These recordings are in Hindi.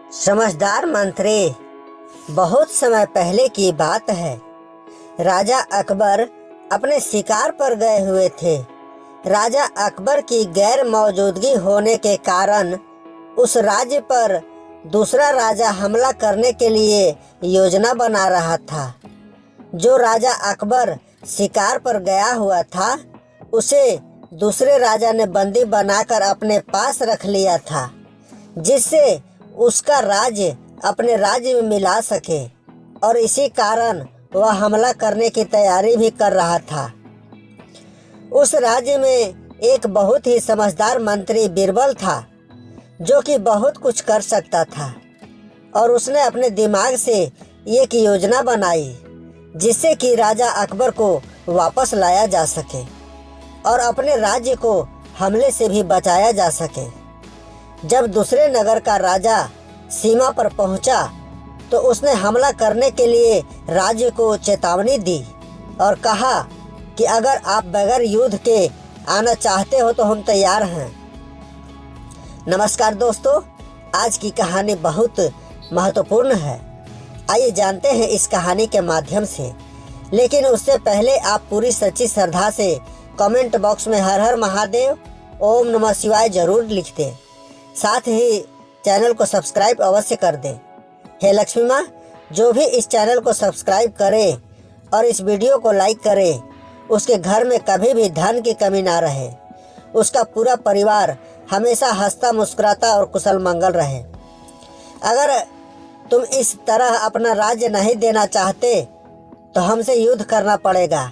समझदार मंत्री। बहुत समय पहले की बात है। राजा अकबर अपने शिकार पर गए हुए थे। राजा अकबर की गैर मौजूदगी होने के कारण उस राज्य पर दूसरा राजा हमला करने के लिए योजना बना रहा था। जो राजा अकबर शिकार पर गया हुआ था उसे दूसरे राजा ने बंदी बनाकर अपने पास रख लिया था, जिससे उसका राज्य अपने राज्य में मिला सके, और इसी कारण वह हमला करने की तैयारी भी कर रहा था। उस राज्य में एक बहुत ही समझदार मंत्री बीरबल था, जो कि बहुत कुछ कर सकता था, और उसने अपने दिमाग से एक योजना बनाई जिससे कि राजा अकबर को वापस लाया जा सके और अपने राज्य को हमले से भी बचाया जा सके। जब दूसरे नगर का राजा सीमा पर पहुंचा तो उसने हमला करने के लिए राज्य को चेतावनी दी और कहा कि अगर आप बगैर युद्ध के आना चाहते हो तो हम तैयार हैं। नमस्कार दोस्तों, आज की कहानी बहुत महत्वपूर्ण है। आइए जानते हैं इस कहानी के माध्यम से। लेकिन उससे पहले आप पूरी सच्ची श्रद्धा से कमेंट बॉक्स में हर हर महादेव, ओम नमः शिवाय जरूर लिख दें। साथ ही चैनल को सब्सक्राइब अवश्य कर दें। हे लक्ष्मी माँ, जो भी इस चैनल को सब्सक्राइब करे और इस वीडियो को लाइक करे, उसके घर में कभी भी धन की कमी ना रहे, उसका पूरा परिवार हमेशा हंसता मुस्कुराता और कुशल मंगल रहे। अगर तुम इस तरह अपना राज्य नहीं देना चाहते तो हमसे युद्ध करना पड़ेगा।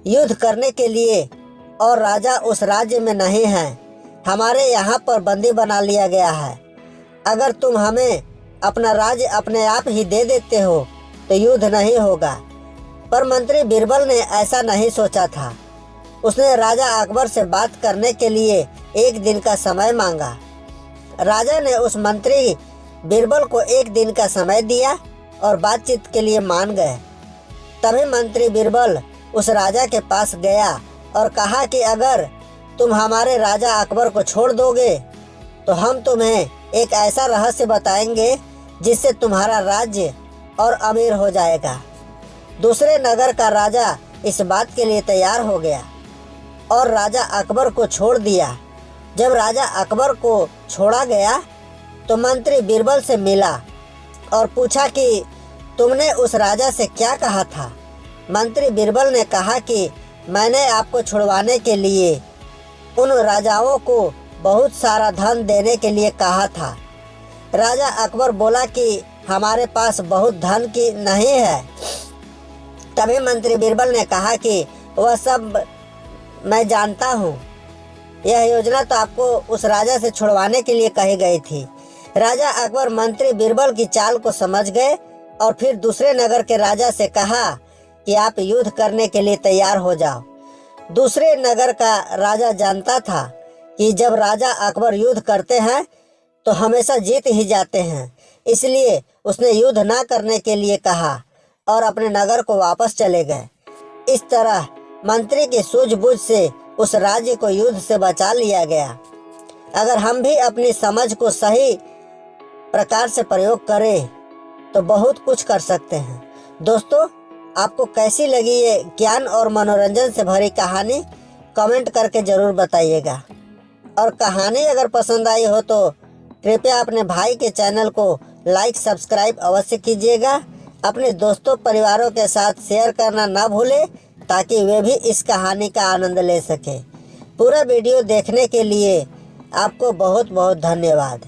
युद्ध करने के लिए, और राजा उस राज्य में नहीं है, हमारे यहाँ पर बंदी बना लिया गया है। अगर तुम हमें अपना राज्य अपने आप ही दे देते हो तो युद्ध नहीं होगा। पर मंत्री बीरबल ने ऐसा नहीं सोचा था। उसने राजा अकबर से बात करने के लिए एक दिन का समय मांगा। राजा ने उस मंत्री बीरबल को एक दिन का समय दिया और बातचीत के लिए मान गए। तभी मंत्री बीरबल उस राजा के पास गया और कहा कि अगर तुम हमारे राजा अकबर को छोड़ दोगे तो हम तुम्हें एक ऐसा रहस्य बताएंगे जिससे तुम्हारा राज्य और अमीर हो जाएगा। दूसरे नगर का राजा इस बात के लिए तैयार हो गया और राजा अकबर को छोड़ दिया। जब राजा अकबर को छोड़ा गया तो मंत्री बीरबल से मिला और पूछा कि तुमने उस राजा से क्या कहा था। मंत्री बीरबल ने कहा कि मैंने आपको छुड़वाने के लिए उन राजाओं को बहुत सारा धन देने के लिए कहा था। राजा अकबर बोला कि हमारे पास बहुत धन की नहीं है। तभी मंत्री बीरबल ने कहा कि वह सब मैं जानता हूँ, यह योजना तो आपको उस राजा से छुड़वाने के लिए कही गई थी। राजा अकबर मंत्री बीरबल की चाल को समझ गए और फिर दूसरे नगर के राजा से कहा कि आप युद्ध करने के लिए तैयार हो जाओ। दूसरे नगर का राजा जानता था कि जब राजा अकबर युद्ध करते हैं तो हमेशा जीत ही जाते हैं, इसलिए उसने युद्ध ना करने के लिए कहा और अपने नगर को वापस चले गए। इस तरह मंत्री की सूझबूझ से उस राज्य को युद्ध से बचा लिया गया। अगर हम भी अपनी समझ को सही प्रकार से प्रयोग करें तो बहुत कुछ कर सकते हैं। दोस्तों, आपको कैसी लगी ये ज्ञान और मनोरंजन से भरी कहानी, कमेंट करके ज़रूर बताइएगा। और कहानी अगर पसंद आई हो तो कृपया अपने भाई के चैनल को लाइक सब्सक्राइब अवश्य कीजिएगा। अपने दोस्तों परिवारों के साथ शेयर करना ना भूलें ताकि वे भी इस कहानी का आनंद ले सकें। पूरा वीडियो देखने के लिए आपको बहुत बहुत धन्यवाद।